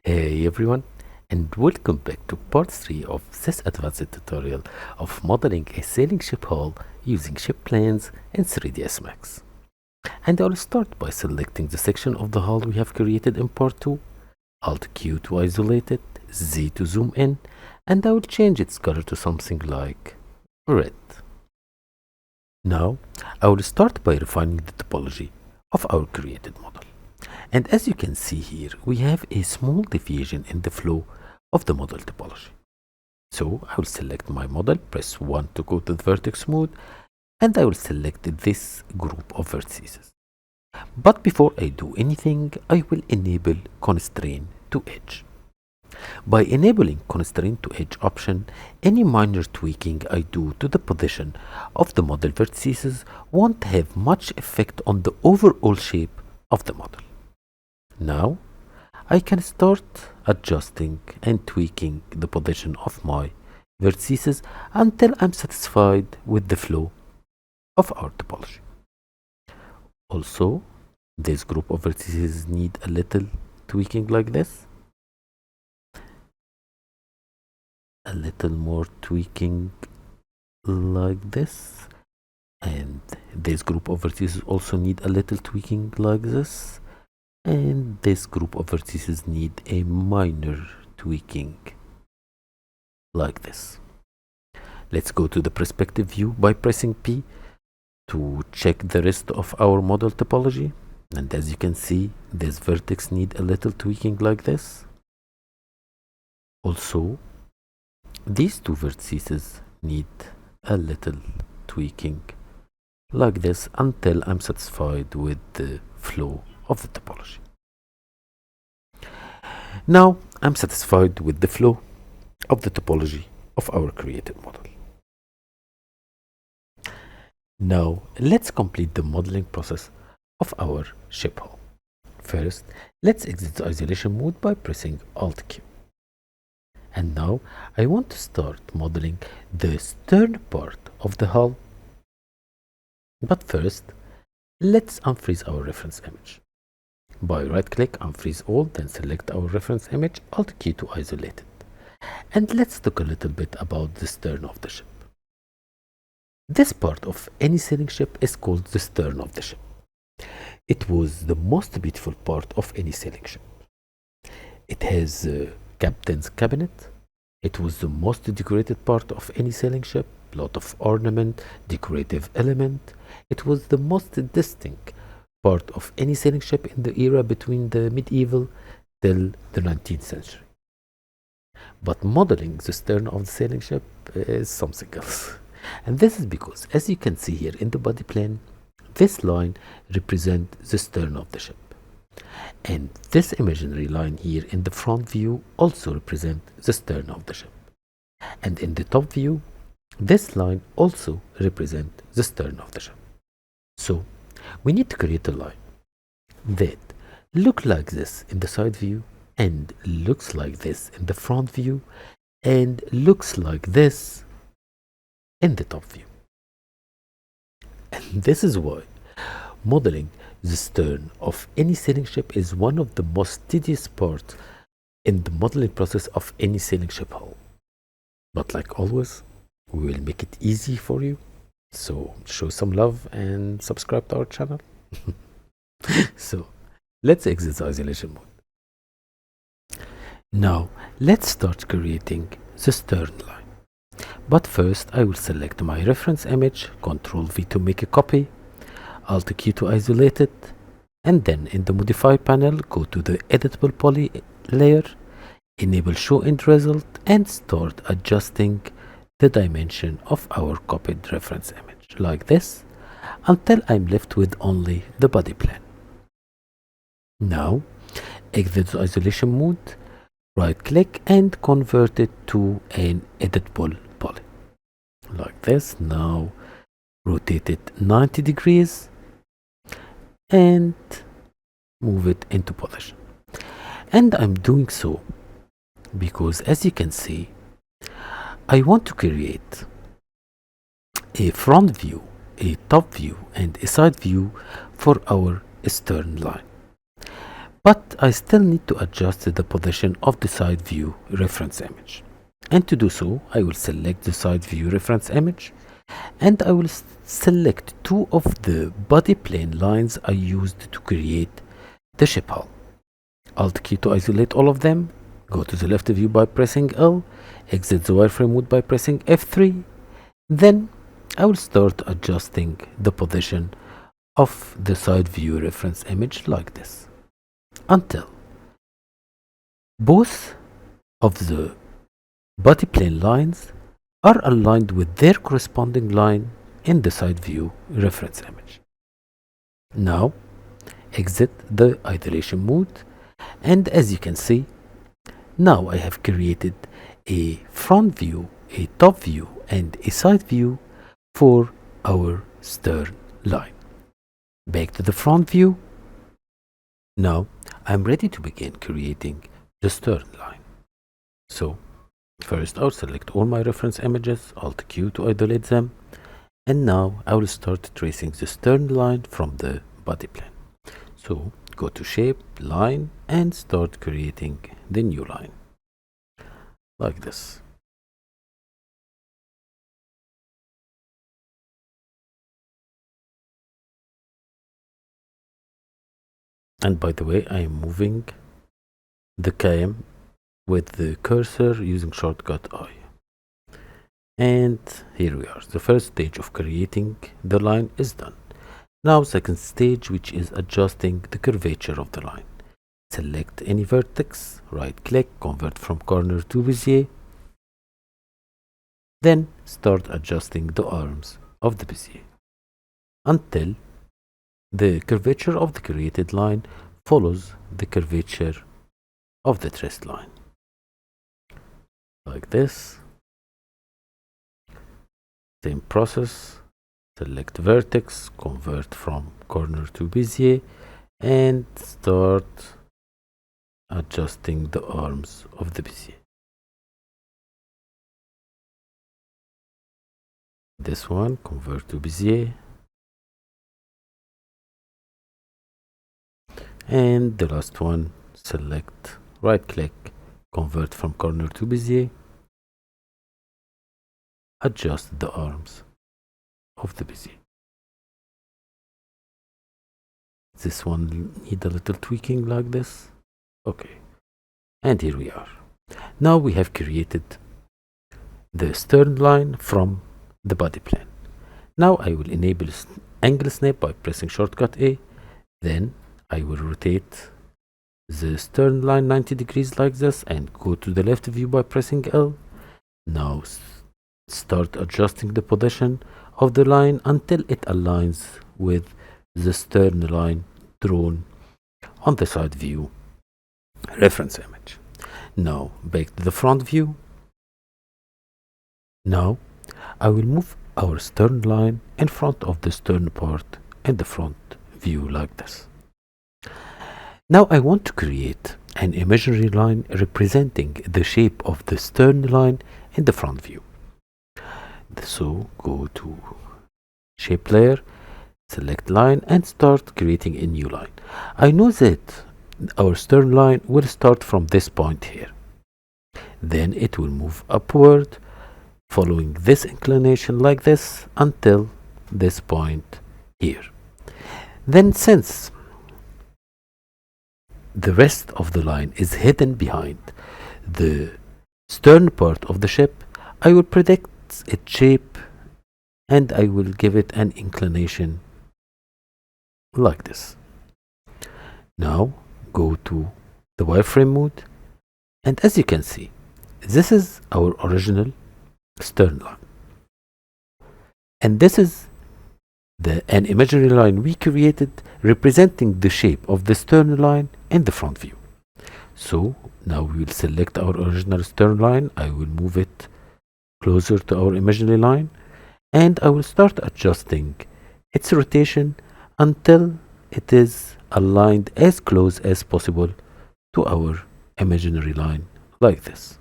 Hey everyone, and welcome back to part 3 of this advanced tutorial of modeling a sailing ship hull using ship plans in 3ds Max. And I'll start by selecting the section of the hull we have created in part 2, Alt Q to isolate it, Z to zoom in, and I will change its color to something like red. Now, I will start by refining the topology of our created model. And as you can see here, we have a small deviation in the flow of the model topology. So I will select my model, press 1 to go to the vertex mode, and I will select this group of vertices. But before I do anything, I will enable Constrain to Edge. By enabling Constrain to Edge option, any minor tweaking I do to the position of the model vertices won't have much effect on the overall shape of the model. Now, I can start adjusting and tweaking the position of my vertices until I'm satisfied with the flow of our topology. Also, this group of vertices need a little tweaking like this. A little more tweaking like this. And this group of vertices also need a little tweaking like this. And this group of vertices need a minor tweaking like this. Let's go to the perspective view by pressing P to check the rest of our model topology. And as you can see, this vertex need a little tweaking like this. Also, these two vertices need a little tweaking like this until I'm satisfied with the flow of the topology. Now I'm satisfied with the flow of the topology of our created model. Now let's complete the modeling process of our ship hull. First, let's exit the isolation mode by pressing Alt Q. And now I want to start modeling the stern part of the hull. But first, let's unfreeze our reference image. By right-click, unfreeze all, then select our reference image, Alt key to isolate it. And let's talk a little bit about the stern of the ship. This part of any sailing ship is called the stern of the ship. It was the most beautiful part of any sailing ship. It has a captain's cabinet. It was the most decorated part of any sailing ship. Lot of ornament, decorative element. It was the most distinct part of any sailing ship in the era between the medieval till the 19th century. But modeling the stern of the sailing ship is something else. And this is because, as you can see here in the body plan, this line represents the stern of the ship. And this imaginary line here in the front view also represents the stern of the ship. And in the top view, this line also represents the stern of the ship. So, we need to create a line that looks like this in the side view and looks like this in the front view and looks like this in the top view. And this is why modeling the stern of any sailing ship is one of the most tedious parts in the modeling process of any sailing ship hull. But like always, we will make it easy for you. So show some love and subscribe to our channel. So let's exit the isolation mode. Now let's start creating the stern line. But first I will select my reference image, Ctrl V to make a copy, Alt Q to isolate it, and then in the modify panel go to the editable poly layer, enable show end result, and start adjusting the dimension of our copied reference image like this until I'm left with only the body plan. Now exit the isolation mode, right click and convert it to an editable poly like this. Now rotate it 90 degrees and move it into position. And I'm doing so because, as you can see, I want to create a front view, a top view, and a side view for our stern line. But I still need to adjust the position of the side view reference image. And to do so, I will select the side view reference image, and I will select two of the body plane lines I used to create the ship hull. Alt key to isolate all of them, go to the left view by pressing L, exit the wireframe mode by pressing F3, then I will start adjusting the position of the side view reference image like this, until both of the body plane lines are aligned with their corresponding line in the side view reference image. Now exit the isolation mode, and as you can see, now I have created a front view, a top view, and a side view for our stern line. Back to the front view. Now I'm ready to begin creating the stern line. So first I'll select all my reference images, Alt Q to isolate them, and now I will start tracing the stern line from the body plane. So go to shape, line, and start creating the new line like this. And by the way, I am moving the cam with the cursor using shortcut I. And here we are. The first stage of creating the line is done. Now second stage, which is adjusting the curvature of the line. Select any vertex, right click, convert from corner to Bezier. Then start adjusting the arms of the Bezier until the curvature of the created line follows the curvature of the traced line. Like this. Same process. Select vertex, convert from corner to Bezier, and start adjusting the arms of the Bezier. This one, convert to Bezier. And the last one, select, right click, convert from corner to Bezier. Adjust the arms of the Bezier. This one need a little tweaking like this. Okay, and here we are. Now we have created the stern line from the body plane. Now I will enable angle snap by pressing shortcut A. Then I will rotate the stern line 90 degrees like this and go to the left view by pressing L. Now start adjusting the position of the line until it aligns with the stern line drawn on the side view reference image. Now back to the front view. Now I will move our stern line in front of the stern part in the front view like this. Now I want to create an imaginary line representing the shape of the stern line in the front view. So go to shape layer, select line, and start creating a new line. I know that our stern line will start from this point here. Then it will move upward following this inclination like this until this point here. Then since the rest of the line is hidden behind the stern part of the ship, I will predict its shape and I will give it an inclination like this. Now go to the wireframe mode, and as you can see, this is our original stern line, and this is an imaginary line we created representing the shape of the stern line in the front view. So now we will select our original stern line. I will move it closer to our imaginary line, and I will start adjusting its rotation until it is aligned as close as possible to our imaginary line like this.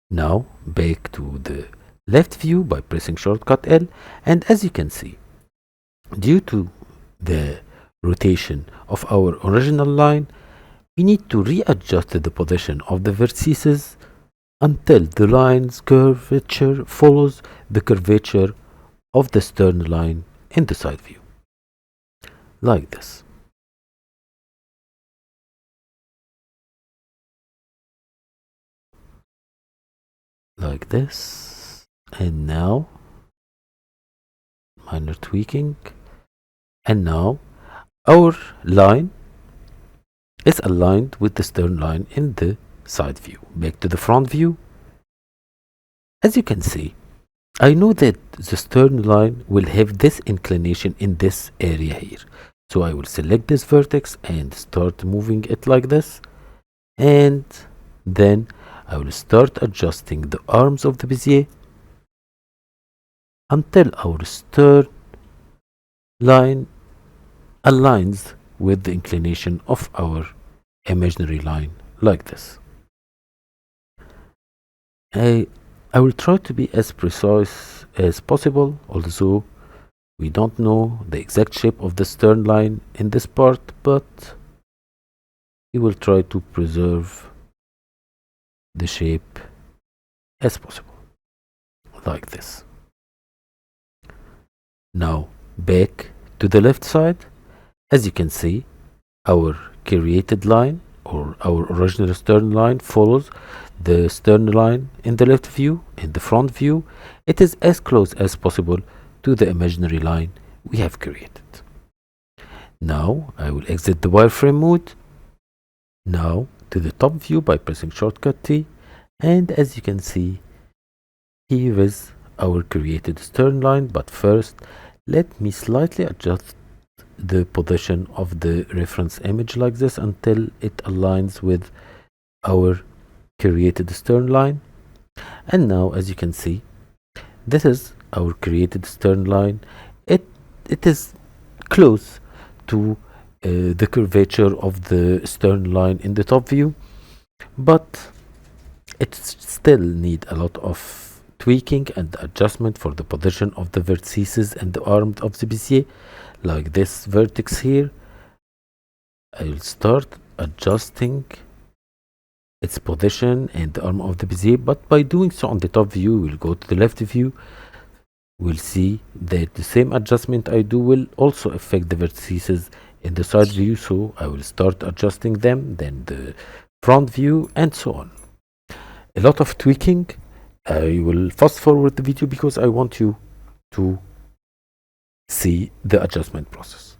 Now back to the left view by pressing shortcut L, and as you can see, due to the rotation of our original line, we need to readjust the position of the vertices until the line's curvature follows the curvature of the stern line in the side view, like this. Like this. And now, minor tweaking. And now, our line is aligned with the stern line in the side view. Back to the front view. As you can see, I know that the stern line will have this inclination in this area here. So I will select this vertex and start moving it like this. And then I will start adjusting the arms of the Bezier until our stern line aligns with the inclination of our imaginary line, like this. I will try to be as precise as possible, although we don't know the exact shape of the stern line in this part, but we will try to preserve the shape as possible, like this. Now back to the left side. As you can see, our created line or our original stern line follows the stern line in the left view. In the front view, it is as close as possible to the imaginary line we have created. Now I will exit the wireframe mode. Now to the top view by pressing shortcut T, and as you can see, here is our created stern line. But first, let me slightly adjust the position of the reference image like this until it aligns with our created stern line. And now, as you can see, this is our created stern line. It is close to the curvature of the stern line in the top view, but it still needs a lot of tweaking and adjustment for the position of the vertices and the arms of the Bezier, like this vertex here. I will start adjusting its position and the arm of the Bezier, but by doing so on the top view, we'll go to the left view. We'll see that the same adjustment I do will also affect the vertices in the side view, so I will start adjusting them, then the front view, and so on. A lot of tweaking. I will fast forward the video because I want you to see the adjustment process.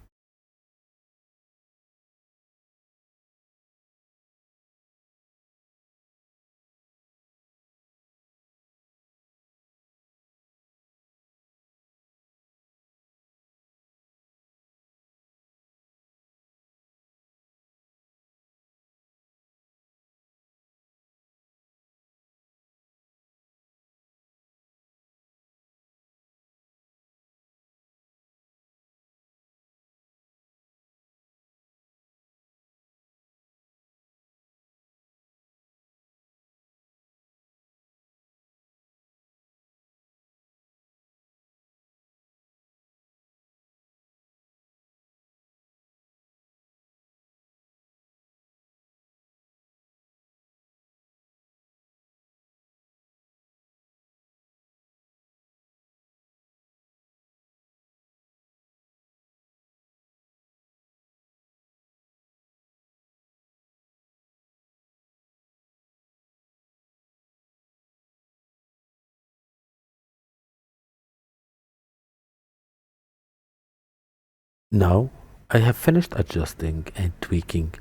Now I have finished adjusting and tweaking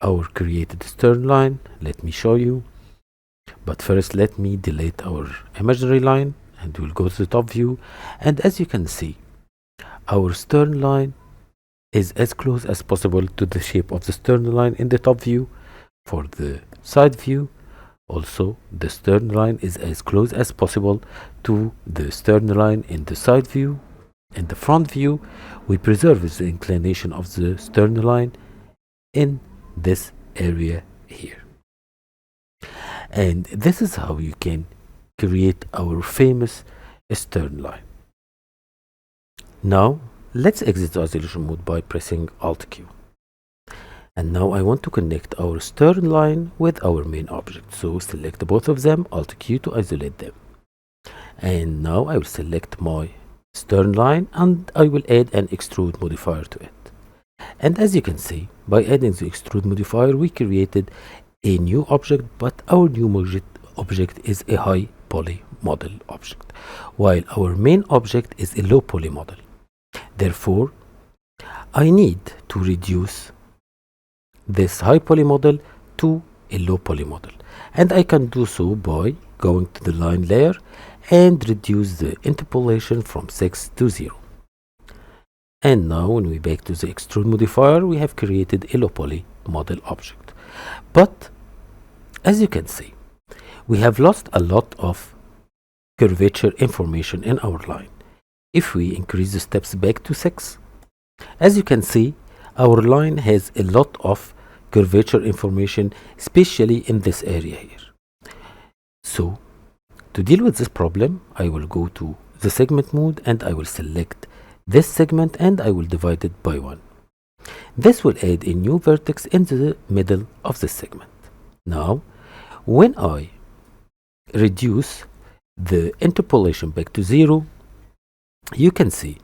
our created stern line. Let me show you. But first, let me delete our imaginary line and we'll go to the top view. And as you can see, our stern line is as close as possible to the shape of the stern line in the top view. For the side view, also the stern line is as close as possible to the stern line in the side view. In the front view, we preserve the inclination of the stern line in this area here. And this is how you can create our famous stern line. Now let's exit the isolation mode by pressing Alt Q. And now I want to connect our stern line with our main object. So select both of them, Alt Q to isolate them. And now I will select my stern line and I will add an extrude modifier to it. And as you can see, by adding the extrude modifier, we created a new object, but our new object is a high poly model object, while our main object is a low poly model. Therefore, I need to reduce this high poly model to a low poly model, and I can do so by going to the line layer and reduce the interpolation from 6 to 0. And now when we back to the extrude modifier, we have created a low poly model object. But as you can see, we have lost a lot of curvature information in our line. If we increase the steps back to 6, as you can see, our line has a lot of curvature information, especially in this area here. So to deal with this problem, I will go to the segment mode and I will select this segment and I will divide it by 1. This will add a new vertex in the middle of the segment. Now, when I reduce the interpolation back to 0, you can see,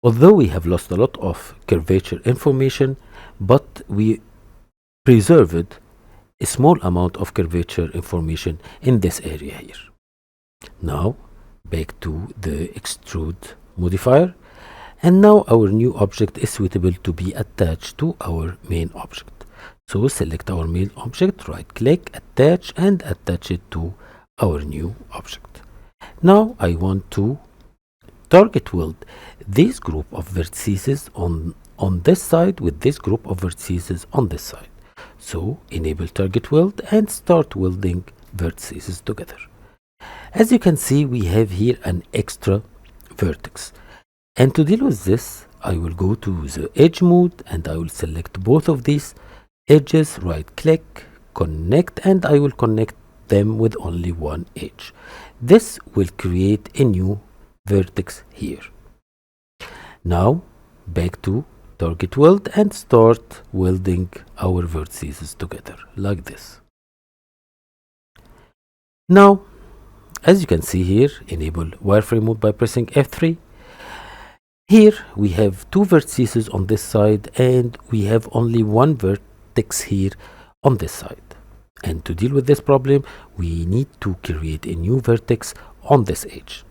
although we have lost a lot of curvature information, but we preserved a small amount of curvature information in this area here. Now, back to the extrude modifier, and now our new object is suitable to be attached to our main object. So select our main object, right click, attach, and attach it to our new object. Now I want to target weld this group of vertices on this side with this group of vertices on this side. So enable target weld and start welding vertices together. As you can see, we have here an extra vertex. And to deal with this, I will go to the edge mode and I will select both of these edges, right click, connect, and I will connect them with only one edge. This will create a new vertex here. Now back to target weld and start welding our vertices together like this. Now, as you can see here, enable wireframe mode by pressing F3. Here we have two vertices on this side and we have only one vertex here on this side. And to deal with this problem, we need to create a new vertex on this edge.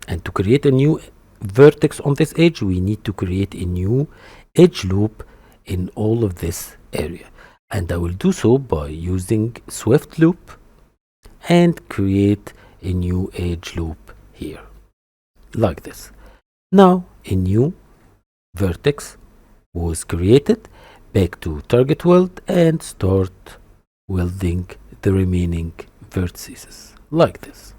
And to create a new vertex on this edge, we need to create a new edge loop in all of this area. And I will do so by using Swift loop and create a new edge loop here, like this. Now a new vertex was created. Back to target weld and start welding the remaining vertices like this.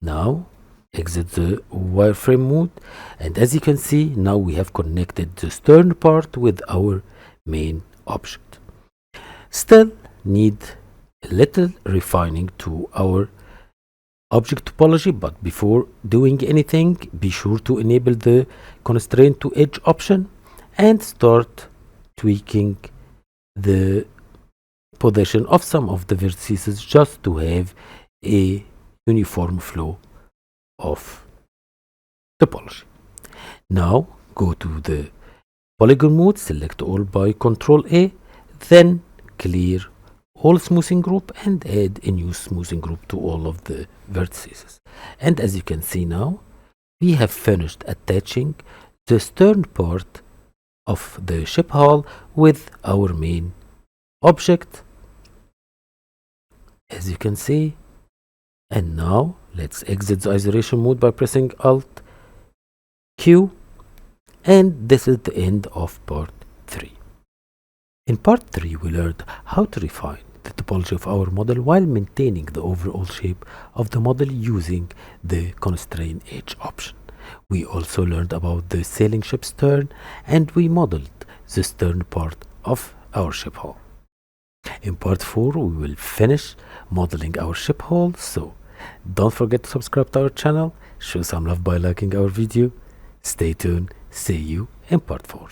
Now exit the wireframe mode, and as you can see, now we have connected the stern part with our main object. Still need a little refining to our object topology, but before doing anything, be sure to enable the constrain to edge option and start tweaking the position of some of the vertices just to have a uniform flow of topology. Now go to the polygon mode, select all by Ctrl A, then clear all smoothing group and add a new smoothing group to all of the vertices. And as you can see now, we have finished attaching the stern part of the ship hull with our main object, as you can see. And now let's exit the isolation mode by pressing Alt Q, and this is the end of part 3. In part 3 we learned how to refine the topology of our model while maintaining the overall shape of the model using the Constrain Edge option. We also learned about the sailing ship stern, and we modeled the stern part of our ship hull. In part 4 we will finish modeling our ship hull, so don't forget to subscribe to our channel, show some love by liking our video. Stay tuned. See you in part 4.